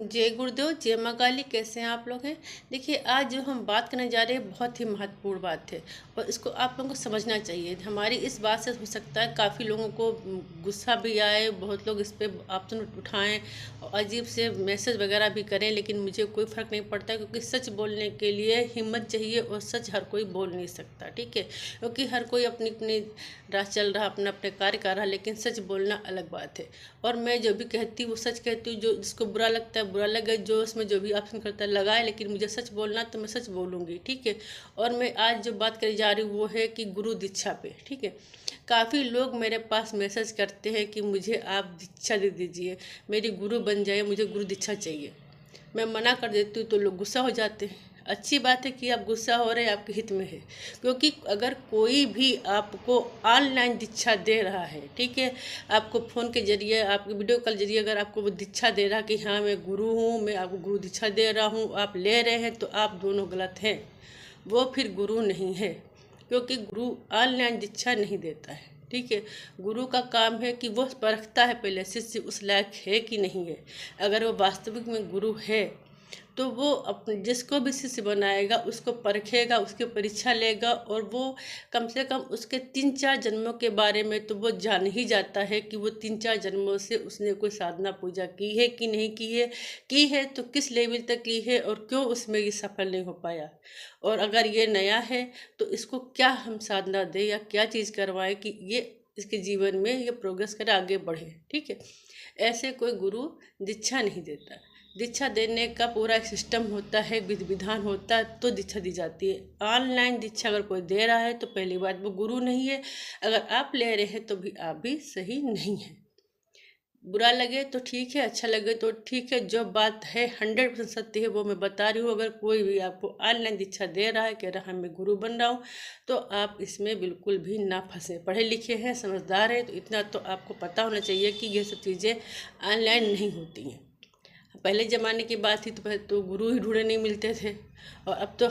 जय गुरुदेव, जय माँ काली। कैसे हैं आप लोग हैं? देखिए, आज जो हम बात करने जा रहे हैं बहुत ही महत्वपूर्ण बात है और इसको आप लोगों को समझना चाहिए। हमारी इस बात से हो सकता है काफ़ी लोगों को गुस्सा भी आए, बहुत लोग इस पे ऑप्शन उठाएं और अजीब से मैसेज वगैरह भी करें, लेकिन मुझे कोई फ़र्क नहीं पड़ता क्योंकि सच बोलने के लिए हिम्मत चाहिए और सच हर कोई बोल नहीं सकता, ठीक है। क्योंकि हर कोई अपनी अपनी राह चल रहा, अपना अपने कार्य कर रहा, लेकिन सच बोलना अलग बात है। और मैं जो भी कहती हूँ वो सच कहती हूँ। जो जिसको बुरा लगता है बुरा लगे, जो उसमें जो भी ऑप्शन करता है लगाए, लेकिन मुझे सच बोलना तो मैं सच बोलूँगी, ठीक है। और मैं आज जो बात करी जा रही हूँ वो है कि गुरु दीक्षा पे, ठीक है। काफ़ी लोग मेरे पास मैसेज करते हैं कि मुझे आप दीक्षा दे दीजिए, मेरी गुरु बन जाए, मुझे गुरु दीक्षा चाहिए। मैं मना कर देती हूँ तो लोग गुस्सा हो जाते हैं। अच्छी बात है कि आप गुस्सा हो रहे हैं, आपके हित में है। क्योंकि अगर कोई भी आपको ऑनलाइन दीक्षा दे रहा है, ठीक है, आपको फ़ोन के जरिए, आपके वीडियो कॉल जरिए अगर आपको वो दीक्षा दे रहा कि हाँ मैं गुरु हूँ, मैं आपको गुरु दीक्षा दे रहा हूँ, आप ले रहे हैं, तो आप दोनों गलत हैं। वो फिर गुरु नहीं है, क्योंकि गुरु ऑनलाइन दीक्षा नहीं देता है, ठीक है। गुरु का काम है कि वो परखता है पहले शिष्य उस लायक है कि नहीं है। अगर वो वास्तविक में गुरु है तो वो अपने जिसको भी शिष्य बनाएगा उसको परखेगा, उसकी परीक्षा लेगा, और वो कम से कम उसके 3-4 जन्मों के बारे में तो वो जान ही जाता है कि वो 3-4 जन्मों से उसने कोई साधना पूजा की है कि नहीं की है तो किस लेवल तक की है और क्यों उसमें ये सफल नहीं हो पाया। और अगर ये नया है तो इसको क्या हम साधना दें या क्या चीज़ करवाएं कि ये इसके जीवन में ये प्रोग्रेस करे, आगे बढ़े, ठीक है। ऐसे कोई गुरु दीक्षा नहीं देता। दीक्षा देने का पूरा एक सिस्टम होता है, विधि विधान होता है, तो दीक्षा दी जाती है। ऑनलाइन दीक्षा अगर कोई दे रहा है तो पहली बात वो गुरु नहीं है। अगर आप ले रहे हैं तो भी आप भी सही नहीं है। बुरा लगे तो ठीक है, अच्छा लगे तो ठीक है। जो बात है 100% सत्य है वो मैं बता रही हूँ। अगर कोई भी आपको ऑनलाइन दीक्षा दे रहा है, कह रहा है मैं गुरु बन रहा हूँ, तो आप इसमें बिल्कुल भी ना फंसे। पढ़े लिखे हैं, समझदार हैं, तो इतना तो आपको पता होना चाहिए कि ये सब चीज़ें ऑनलाइन नहीं होती हैं। पहले ज़माने की बात थी तो पहले तो गुरु ही ढूंढे नहीं मिलते थे, और अब तो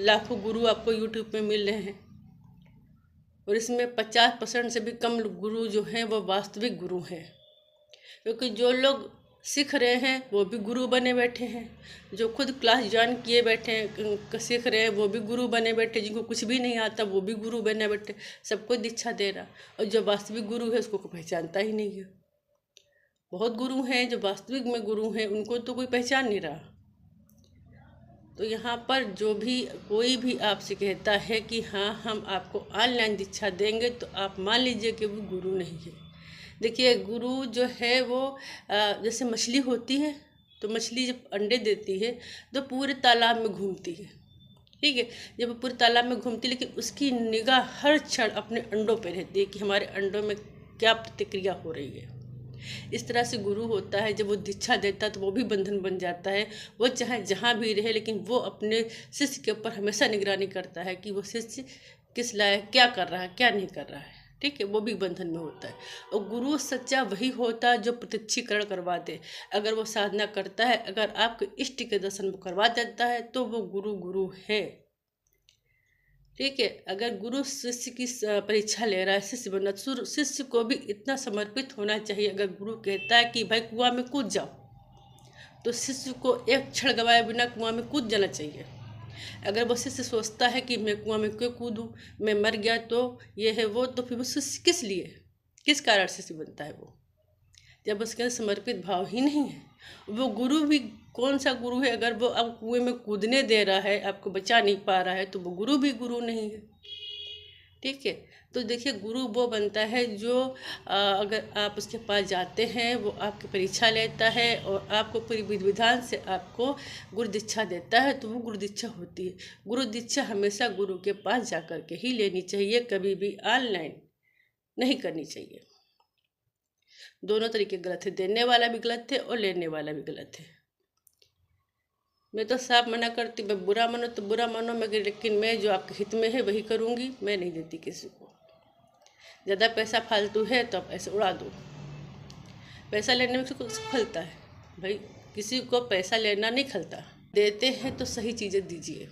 लाखों गुरु आपको यूट्यूब पे मिल रहे हैं। और इसमें 50% से भी कम गुरु जो हैं वो वास्तविक गुरु हैं, क्योंकि जो लोग सीख रहे हैं वो भी गुरु बने बैठे हैं। जो खुद क्लास ज्वाइन किए बैठे हैं, सीख रहे हैं, वो भी गुरु बने बैठे। जिनको कुछ भी नहीं आता वो भी गुरु बने बैठे, सबको दीक्षा दे रहा। और जो वास्तविक गुरु है उसको कोई पहचानता ही नहीं है। बहुत गुरु हैं जो वास्तविक में गुरु हैं, उनको तो कोई पहचान नहीं रहा। तो यहाँ पर जो भी कोई भी आपसे कहता है कि हाँ हम आपको ऑनलाइन दीक्षा देंगे, तो आप मान लीजिए कि वो गुरु नहीं है। देखिए, गुरु जो है वो जैसे मछली होती है, तो मछली जब अंडे देती है तो पूरे तालाब में घूमती है, ठीक है। जब वो पूरे तालाब में घूमती है, लेकिन उसकी निगाह हर क्षण अपने अंडों पर रहती है कि हमारे अंडों में क्या प्रतिक्रिया हो रही है। इस तरह से गुरु होता है, जब वो दीक्षा देता है तो वो भी बंधन बन जाता है। वो चाहे जहाँ भी रहे, लेकिन वो अपने शिष्य के ऊपर हमेशा निगरानी करता है कि वो शिष्य किस लायक क्या कर रहा है, क्या नहीं कर रहा है, ठीक है। वो भी बंधन में होता है। और गुरु सच्चा वही होता है जो प्रत्यक्षीकरण करवा दे। अगर वो साधना करता है, अगर आपके इष्ट के दर्शन वो करवा देता है, तो वो गुरु गुरु है, ठीक है। अगर गुरु शिष्य की परीक्षा ले रहा है, शिष्य बनना, शिष्य को भी इतना समर्पित होना चाहिए। अगर गुरु कहता है कि भाई कुआं में कूद जाओ, तो शिष्य को एक क्षण गवाए बिना कुआं में कूद जाना चाहिए। अगर वो शिष्य सोचता है कि मैं कुआं में क्यों कूदूं, मैं मर गया तो ये है वो, तो फिर वो शिष्य किस लिए, किस कारण शिष्य बनता है वो, जब उसके अंदर समर्पित भाव ही नहीं है। वो गुरु भी कौन सा गुरु है? अगर वो आप कुएं में कूदने दे रहा है, आपको बचा नहीं पा रहा है, तो वो गुरु भी गुरु नहीं है, ठीक है। तो देखिए, गुरु वो बनता है जो अगर आप उसके पास जाते हैं, वो आपकी परीक्षा लेता है और आपको पूरी विधि विधान से आपको गुरु दीक्षा देता है, तो वो गुरु दीक्षा होती है। गुरु दीक्षा हमेशा गुरु के पास जा कर के ही लेनी चाहिए, कभी भी ऑनलाइन नहीं करनी चाहिए। दोनों तरीके गलत है, देने वाला भी गलत है और लेने वाला भी गलत है। मैं तो साफ मना करती, मैं बुरा मानो तो बुरा मानो, मगर लेकिन मैं जो आपके हित में है वही करूँगी। मैं नहीं देती किसी को। ज़्यादा पैसा फालतू है तो आप ऐसे उड़ा दो। पैसा लेने में कुछ खलता है भाई, किसी को पैसा लेना नहीं खलता। देते हैं तो सही चीज़ें दीजिए।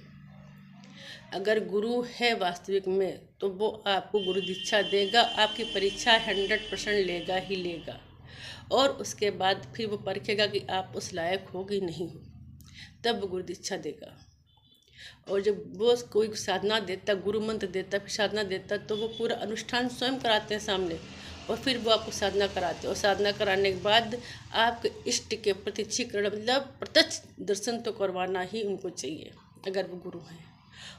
अगर गुरु है वास्तविक में तो वो आपको गुरु दीक्षा देगा, आपकी परीक्षा 100% लेगा ही लेगा। और उसके बाद फिर वो परखेगा कि आप उस लायक हो कि नहीं हो, तब वो गुरु दीक्षा देगा। और जब वो कोई साधना देता, गुरु मंत्र देता, फिर साधना देता, तो वो पूरा अनुष्ठान स्वयं कराते हैं सामने, और फिर वो आपको साधना कराते हैं। और साधना कराने के बाद आपके इष्ट के प्रत्यक्षीकरण, मतलब प्रत्यक्ष दर्शन तो करवाना ही उनको चाहिए अगर वो गुरु हैं।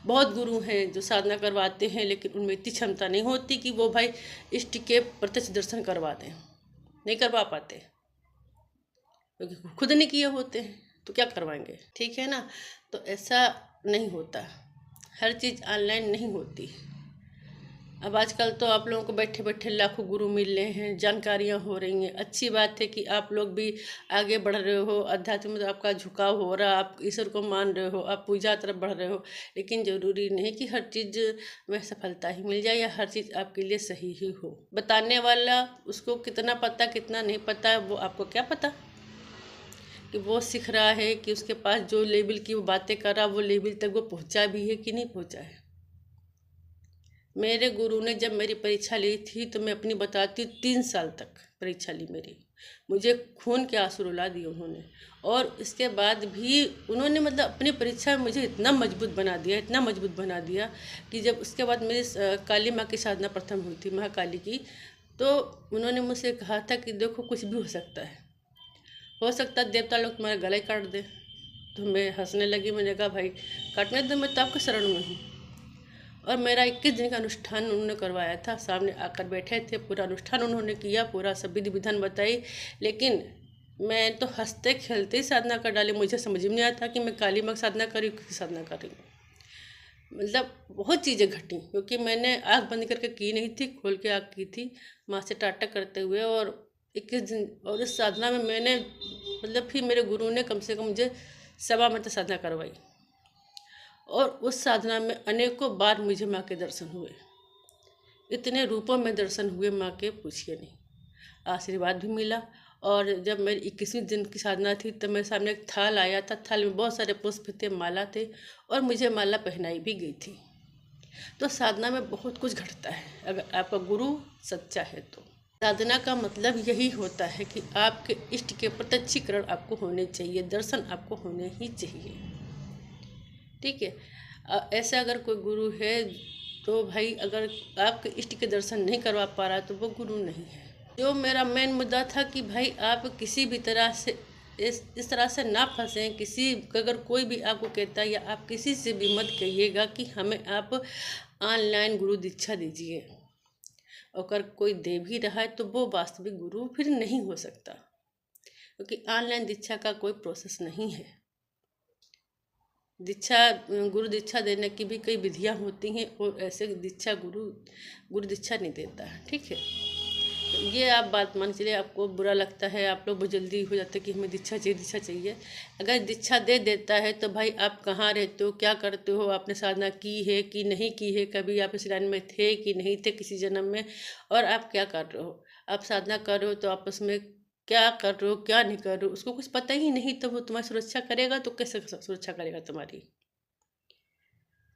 बहुत गुरु हैं जो साधना करवाते हैं, लेकिन उनमें इतनी क्षमता नहीं होती कि वो भाई इष्ट के प्रत्यक्ष दर्शन करवा दें, नहीं करवा पाते, क्योंकि खुद नहीं किए होते हैं तो क्या करवाएंगे, ठीक है ना। तो ऐसा नहीं होता, हर चीज़ ऑनलाइन नहीं होती। अब आजकल तो आप लोगों को बैठे बैठे लाखों गुरु मिल रहे हैं, जानकारियाँ हो रही हैं। अच्छी बात है कि आप लोग भी आगे बढ़ रहे हो, अध्यात्म में आपका झुकाव हो रहा, आप ईश्वर को मान रहे हो, आप पूजा तरफ बढ़ रहे हो। लेकिन ज़रूरी नहीं कि हर चीज़ में सफलता ही मिल जाए या हर चीज़ आपके लिए सही ही हो। बताने वाला उसको कितना पता कितना नहीं पता, वो आपको क्या पता कि वो सीख रहा है कि उसके पास जो लेवल की वो बातें कर रहा वो लेवल तक वो पहुंचा भी है कि नहीं पहुंचा है। मेरे गुरु ने जब मेरी परीक्षा ली थी तो मैं अपनी बताती हूँ, 3 साल तक परीक्षा ली मेरी, मुझे खून के आंसू रुला दिए उन्होंने। और इसके बाद भी उन्होंने मतलब अपनी परीक्षा में मुझे इतना मजबूत बना दिया, इतना मजबूत बना दिया कि जब उसके बाद मेरी काली माँ की साधना प्रथम हुई थी, महाकाली की, तो उन्होंने मुझसे कहा था कि देखो कुछ भी हो सकता है, हो सकता है देवता लोग तुम्हारा गला ही काट दे। तो मैं हंसने लगी, मैंने कहा भाई काटने दो, मैं तो आपके शरण में हूँ। और मेरा 21 दिन का अनुष्ठान उन्होंने करवाया था, सामने आकर बैठे थे, पूरा अनुष्ठान उन्होंने किया, पूरा सब विधि विधान बताई। लेकिन मैं तो हंसते खेलते ही साधना कर डाली, मुझे समझ में नहीं आता कि मैं काली माँ की साधना कर रही हूँ, किसकी साधना कर रही हूँ। मतलब बहुत चीज़ें घटी, क्योंकि मैंने आँख बंद करके की नहीं थी, खोल के आँख की थी माँ से टाटा करते हुए। और 21 दिन, और इस साधना में मैंने मतलब फिर मेरे गुरु ने कम से कम मुझे 1.25 साधना करवाई, और उस साधना में अनेकों बार मुझे माँ के दर्शन हुए, इतने रूपों में दर्शन हुए माँ के पूछिए नहीं, आशीर्वाद भी मिला। और जब मेरी 21वें दिन की साधना थी तो मेरे सामने एक थाल आया था, थाल में बहुत सारे पुष्प थे, माला थे, और मुझे माला पहनाई भी गई थी। तो साधना में बहुत कुछ घटता है अगर आपका गुरु सच्चा है तो। साधना का मतलब यही होता है कि आपके इष्ट के प्रत्यक्षीकरण आपको होने चाहिए, दर्शन आपको होने ही चाहिए, ठीक है। ऐसा अगर कोई गुरु है तो भाई अगर आपके इष्ट के दर्शन नहीं करवा पा रहा तो वो गुरु नहीं है। जो मेरा मेन मुद्दा था कि भाई आप किसी भी तरह से इस तरह से ना फंसें, किसी अगर कोई भी आपको कहता है, या आप किसी से भी मत कहिएगा कि हमें आप ऑनलाइन गुरु दीक्षा दीजिए। अगर कोई दे भी रहा है तो वो वास्तविक गुरु फिर नहीं हो सकता, क्योंकि ऑनलाइन दीक्षा का कोई प्रोसेस नहीं है। दीक्षा, गुरु दीक्षा देने की भी कई विधियां होती हैं, और ऐसे दीक्षा गुरु दीक्षा नहीं देता है, ठीक है। तो ये आप बात मान चलिए, आपको बुरा लगता है, आप लोग बहुत जल्दी हो जाते हैं कि हमें दीक्षा चाहिए दीक्षा चाहिए। अगर दीक्षा दे देता है तो भाई आप कहाँ रहते हो, क्या करते हो, आपने साधना की है कि नहीं की है, कभी आप इस लाइन में थे कि नहीं थे किसी जन्म में, और आप क्या कर रहे हो, आप साधना कर रहे हो तो आपस में क्या कर रहे हो क्या नहीं कर रहे हो, उसको कुछ पता ही नहीं, तो वो तुम्हारी सुरक्षा करेगा तो कैसे सुरक्षा करेगा तुम्हारी।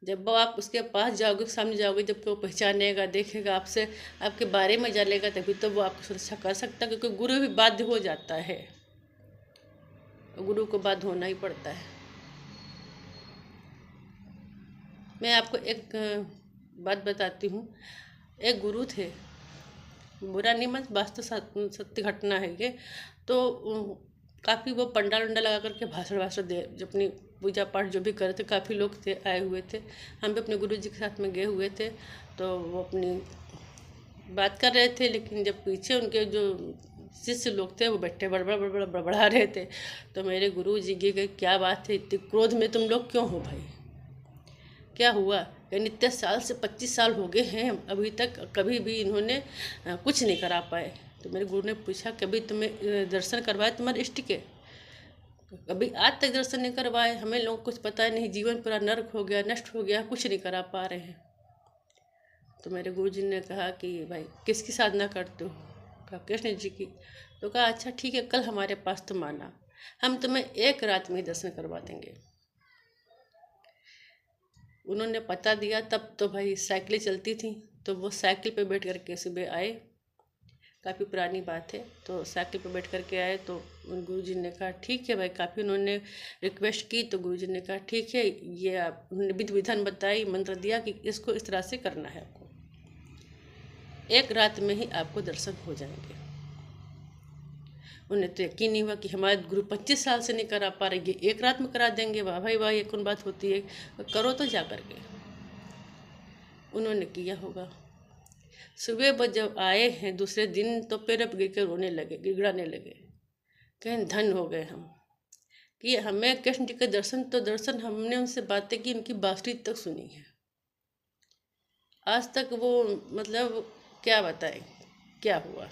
जब वो आप उसके पास जाओगे, सामने जाओगे, जब वो पहचानेगा, देखेगा आपसे, आपके बारे में जानेगा, तभी तो वो आपकी सुरक्षा कर सकता है, क्योंकि गुरु भी बाध्य हो जाता है, गुरु को बाध्य होना ही पड़ता है। मैं आपको एक बात बताती हूँ। एक गुरु थे, बुरा नहीं मत, वास्तव सत्य घटना है ये। तो काफ़ी वो पंडाल वंडाल लगा करके भाषण वाषण दे, जो अपनी पूजा पाठ जो भी करे थे, काफ़ी लोग थे आए हुए थे, हम भी अपने गुरु जी के साथ में गए हुए थे। तो वो अपनी बात कर रहे थे, लेकिन जब पीछे उनके जो शिष्य लोग थे वो बैठे बड़बड़ बड़बड़ बड़बड़ा रहे थे। तो मेरे गुरु जी के क्या बात है, इतने क्रोध में तुम लोग क्यों हो भाई, क्या हुआ, यानी इतने साल से 25 साल हो गए हैं, अभी तक कभी भी इन्होंने कुछ नहीं करा पाए। तो मेरे गुरु ने पूछा, कभी तुम्हें दर्शन करवाए तुम्हारे इष्ट के, कभी आज तक दर्शन नहीं करवाए, हमें लोग कुछ पता नहीं, जीवन पूरा नर्क हो गया, नष्ट हो गया, कुछ नहीं करा पा रहे हैं। तो मेरे गुरु जी ने कहा कि भाई किसकी साधना करते हो, कहा कृष्ण जी की। तो कहा अच्छा ठीक है, कल हमारे पास तुम आना, हम तुम्हें एक रात में ही दर्शन करवा देंगे। उन्होंने पता दिया, तब तो भाई साइकिलें चलती थी, तो वो साइकिल पे बैठ करके सुबह आए, काफ़ी पुरानी बात है। तो साइकिल पर बैठ कर के आए तो गुरुजी ने कहा ठीक है भाई, काफ़ी उन्होंने रिक्वेस्ट की तो गुरुजी ने कहा ठीक है, ये आप उन्होंने विधि विधान बताई, मंत्र दिया कि इसको इस तरह से करना है आपको, एक रात में ही आपको दर्शन हो जाएंगे। उन्हें तो यकीन नहीं हुआ कि हमारे गुरु 25 साल से नहीं करा पा रहे, ये एक रात में करा देंगे। वाह भाई वाह, ये कौन बात होती है, करो तो जा करके। उन्होंने किया होगा। सुबह वो जब आए हैं दूसरे दिन तो पैर अब गिर कर रोने लगे, गिड़गिड़ाने लगे, कहीं धन हो गए हम कि हमें कृष्ण जी के दर्शन, तो दर्शन हमने उनसे बातें की, उनकी बांसुरी तक सुनी है। आज तक वो मतलब क्या बताएं क्या हुआ।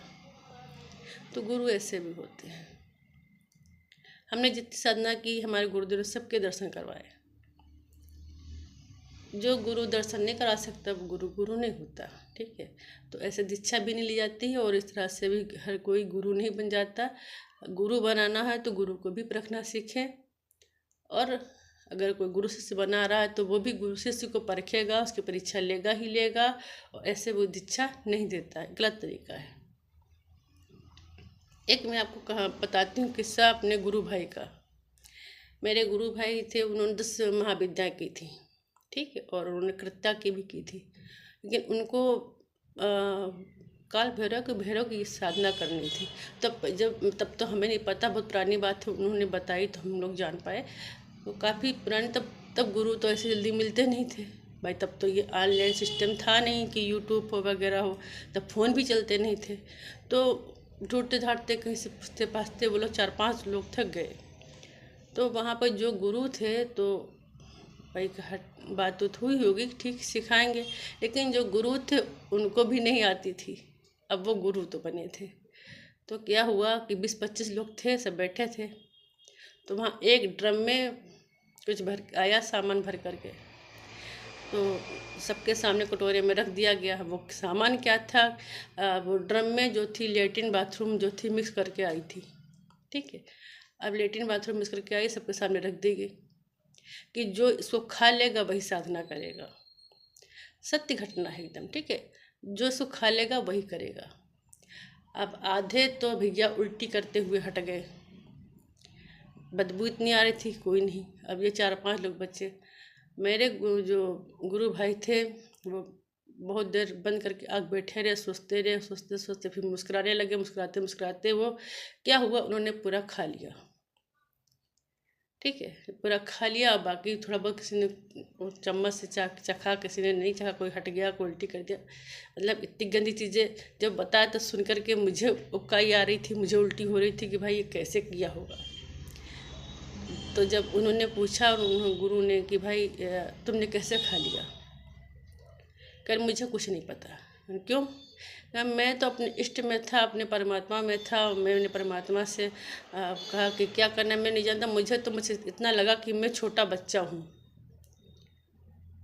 तो गुरु ऐसे भी होते हैं। हमने जितनी साधना की, हमारे गुरुदेव ने सबके दर्शन करवाए। जो गुरु दर्शन नहीं करा सकता वो गुरु गुरु नहीं होता, ठीक है। तो ऐसे दीक्षा भी नहीं ली जाती है और इस तरह से भी हर कोई गुरु नहीं बन जाता। गुरु बनाना है तो गुरु को भी परखना सीखें, और अगर कोई गुरु शिष्य बना रहा है तो वो भी गुरु शिष्य को परखेगा, उसकी परीक्षा लेगा ही लेगा, और ऐसे वो दीक्षा नहीं देता है, गलत तरीका है। एक मैं आपको बताती हूँ किस्सा अपने गुरु भाई का। मेरे गुरु भाई थे, उन्होंने 10 महाविद्या की थी, ठीक है, और उन्होंने कृत्या की भी की थी, लेकिन उनको काल भैरव की साधना करनी थी। तब तो हमें नहीं पता, बहुत पुरानी बात है, उन्होंने बताई तो हम लोग जान पाए। वो काफ़ी पुरानी, तब गुरु तो ऐसे जल्दी मिलते नहीं थे भाई। तब तो ये ऑनलाइन सिस्टम था नहीं कि यूट्यूब हो वगैरह हो, तब फ़ोन भी चलते नहीं थे। तो ढूंढते ढांढते कहीं से पूछते पाछते वो लोग 4-5 लोग थक गए। तो वहाँ पर जो गुरु थे तो भाई बात तो हुई होगी, ठीक सिखाएंगे, लेकिन जो गुरु थे उनको भी नहीं आती थी। अब वो गुरु तो बने थे। तो क्या हुआ कि 20-25 लोग थे, सब बैठे थे। तो वहाँ एक ड्रम में कुछ भर आया, सामान भर करके, तो सबके सामने कटोरे में रख दिया गया। वो सामान क्या था, वो ड्रम में जो थी लेट्रिन बाथरूम जो थी मिक्स करके आई थी, ठीक है। अब लेट्रिन बाथरूम मिक्स करके आई, सबके सामने रख दी गई कि जो इसको खा लेगा वही साधना करेगा। सत्य घटना है एकदम, ठीक है। जो इसको खा लेगा वही करेगा। अब आधे तो भैया उल्टी करते हुए हट गए, बदबू इतनी आ रही थी, कोई नहीं। अब ये 4-5 लोग बचे। मेरे जो गुरु भाई थे वो बहुत देर बंद करके आँख बैठे रहे, सोचते रहे, सोचते सोचते फिर मुस्कुराने लगे। मुस्कुराते मुस्कुराते वो क्या हुआ, उन्होंने पूरा खा लिया, ठीक है, पूरा खा लिया। और बाकी थोड़ा बहुत किसी ने चम्मच से चखा, किसी ने नहीं चखा, कोई हट गया, कोई उल्टी कर दिया। मतलब इतनी गंदी चीज़ें जब बताया तो सुन कर के मुझे उबकाई आ रही थी, मुझे उल्टी हो रही थी कि भाई ये कैसे किया होगा। तो जब उन्होंने पूछा गुरु ने कि भाई तुमने कैसे खा लिया, कर मुझे कुछ नहीं पता। क्यों? मैं तो अपने इष्ट में था, अपने परमात्मा में था। मैंने परमात्मा से कहा कि क्या करना मैं नहीं जानता। मुझे इतना लगा कि मैं छोटा बच्चा हूँ,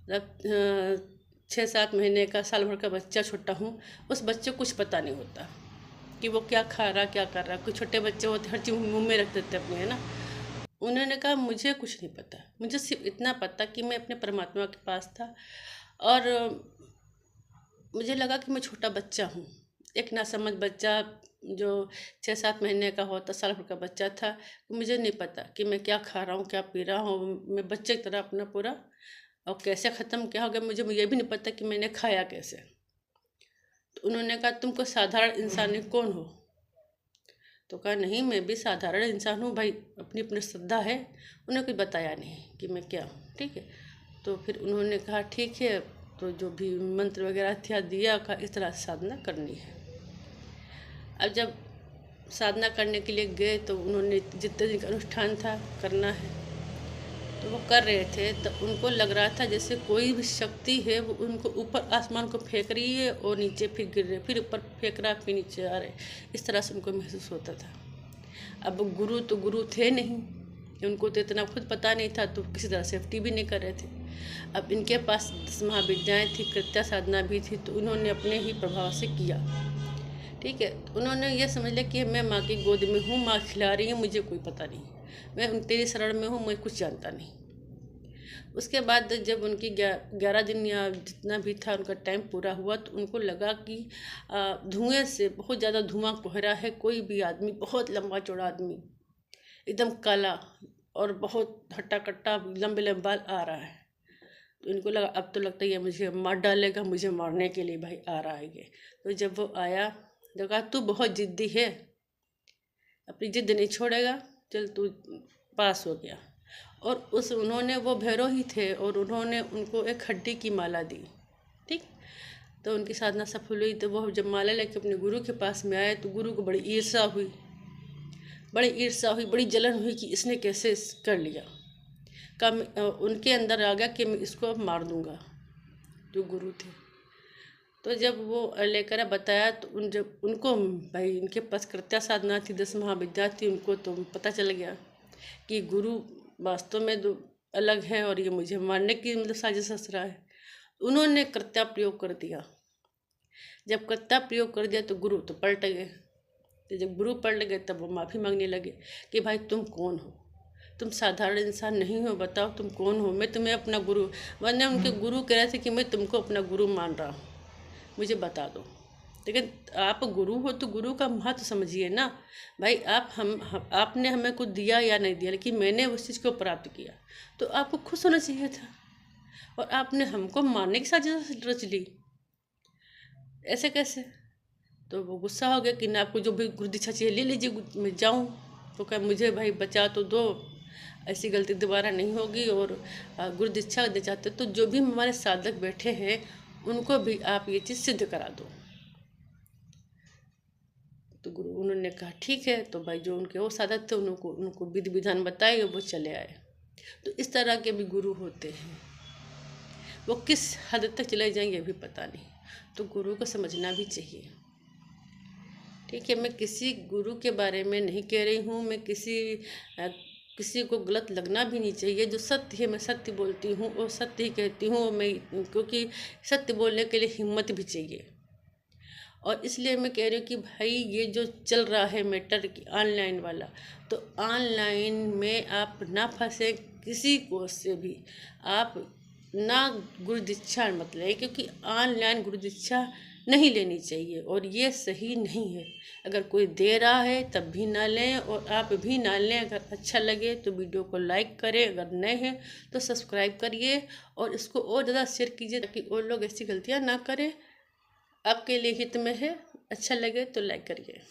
मतलब 6-7 महीने का, साल भर का बच्चा छोटा हूँ। उस बच्चे को कुछ पता नहीं होता कि वो क्या खा रहा, क्या कर रहा। कुछ छोटे बच्चे होते हर चीज़ मुँह में रख देते अपने, है ना। उन्होंने कहा मुझे कुछ नहीं पता, मुझे सिर्फ इतना पता कि मैं अपने परमात्मा के पास था, और मुझे लगा कि मैं छोटा बच्चा हूँ, एक नासमझ बच्चा जो 6-7 महीने का होता, साल भर का बच्चा था। मुझे नहीं पता कि मैं क्या खा रहा हूँ, क्या पी रहा हूँ। मैं बच्चे की तरह अपना पूरा, और कैसे ख़त्म क्या हो गया मुझे ये भी नहीं पता कि मैंने खाया कैसे। तो उन्होंने कहा तुमको साधारण इंसान कौन हो? तो कहा नहीं, मैं भी साधारण इंसान हूँ भाई, अपनी अपनी श्रद्धा है। उन्होंने कुछ बताया नहीं कि मैं क्या हूँ, ठीक है। तो फिर उन्होंने कहा ठीक है, तो जो भी मंत्र वगैरह था दिया, का इस तरह से साधना करनी है। अब जब साधना करने के लिए गए तो उन्होंने जितने दिन का अनुष्ठान था करना है, तो वो कर रहे थे। तो उनको लग रहा था जैसे कोई भी शक्ति है वो उनको ऊपर आसमान को फेंक रही है, और नीचे फिर गिर रहे, फिर ऊपर फेंक रहा, फिर नीचे आ रहे। इस तरह से उनको महसूस होता था। अब गुरु तो गुरु थे नहीं, उनको तो इतना खुद पता नहीं था, तो किसी तरह सेफ्टी भी नहीं कर रहे थे। अब इनके पास 10 महाविद्याएँ थी, कृत्या साधना भी थी, तो उन्होंने अपने ही प्रभाव से किया, ठीक है। तो उन्होंने ये समझ लिया कि मैं माँ की गोद में हूँ, माँ खिला रही है, मुझे कोई पता नहीं, मैं तेरी शरण में हूँ, मैं कुछ जानता नहीं। उसके बाद जब उनकी 11 दिन या जितना भी था उनका टाइम पूरा हुआ, तो उनको लगा कि धुएं से बहुत ज़्यादा धुआं कोहरा है, कोई भी आदमी, बहुत लंबा चौड़ा आदमी, एकदम काला और बहुत हट्टा कट्टा लंबे लंबे बाल आ रहा है। तो इनको लगा अब तो लगता है ये मुझे मार डालेगा, मुझे मारने के लिए भाई आ रहा है ये। तो जब वो आया तो कहा तू बहुत ज़िद्दी है, अपनी ज़िद नहीं छोड़ेगा, चल तू पास हो गया। और उन्होंने, वो भैरव ही थे, और उन्होंने उनको एक हड्डी की माला दी। ठीक, तो उनकी साधना सफल हुई। तो वो जब माला लेके अपने गुरु के पास में आए तो गुरु को बड़ी ईर्ष्या हुई, बड़ी जलन हुई कि इसने कैसे कर लिया। उनके अंदर आ गया कि मैं इसको अब मार दूंगा, जो गुरु थे। तो जब वो लेकर बताया तो जब उनको, भाई इनके पास कृत्या साधना थी, 10 महाविद्या थी, उनको तो पता चल गया कि गुरु वास्तव में दो अलग है और ये मुझे मारने की मतलब साजिश रच रहा है। उन्होंने कृत्या प्रयोग कर दिया। जब कृत्या प्रयोग कर दिया तो गुरु तो पलट गए। तो जब गुरु पलट गए तब वो माफ़ी मांगने लगे कि भाई तुम कौन हो, तुम साधारण इंसान नहीं हो, बताओ तुम कौन हो, मैं तुम्हें अपना गुरु, वरना उनके गुरु कह रहे थे कि मैं तुमको अपना गुरु मान रहा हूँ, मुझे बता दो। लेकिन आप गुरु हो तो गुरु का महत्व समझिए ना भाई। आपने हमें कुछ दिया या नहीं दिया, लेकिन मैंने उस चीज़ को प्राप्त किया तो आपको खुश होना चाहिए था, और आपने हमको मारने की साजिश रच ली, ऐसे कैसे। तो वो गुस्सा हो गया कि ना आपको जो भी गुरु दीक्षा चाहिए ले लीजिए, मैं जाऊँ। तो कहा मुझे भाई बचा तो दो, ऐसी गलती दोबारा नहीं होगी, और गुरु दीक्षा दे चाहते तो जो भी हमारे साधक बैठे हैं उनको भी आप ये चीज़ सिद्ध करा दो। तो गुरु उन्होंने कहा ठीक है। तो भाई जो उनके वो साधक थे उनको विधि विधान बताए, वो चले आए। तो इस तरह के भी गुरु होते हैं, वो किस हद तक चले जाएंगे भी पता नहीं। तो गुरु को समझना भी चाहिए। ठीक है, मैं किसी गुरु के बारे में नहीं कह रही हूँ, मैं किसी को गलत लगना भी नहीं चाहिए। जो सत्य है मैं सत्य बोलती हूँ और सत्य ही कहती हूँ मैं, क्योंकि सत्य बोलने के लिए हिम्मत भी चाहिए। और इसलिए मैं कह रही हूँ कि भाई ये जो चल रहा है मैटर की ऑनलाइन वाला, तो ऑनलाइन में आप ना फंसे किसी को से भी। आप ना गुरु दीक्षा मत लें, क्योंकि ऑनलाइन गुरु दीक्षा नहीं लेनी चाहिए और ये सही नहीं है। अगर कोई दे रहा है तब भी ना लें, और आप भी ना लें। अगर अच्छा लगे तो वीडियो को लाइक करें, अगर नए हैं तो सब्सक्राइब करिए और इसको और ज़्यादा शेयर कीजिए ताकि और लोग ऐसी गलतियाँ ना करें। आपके लिए हित में है। अच्छा लगे तो लाइक करिए।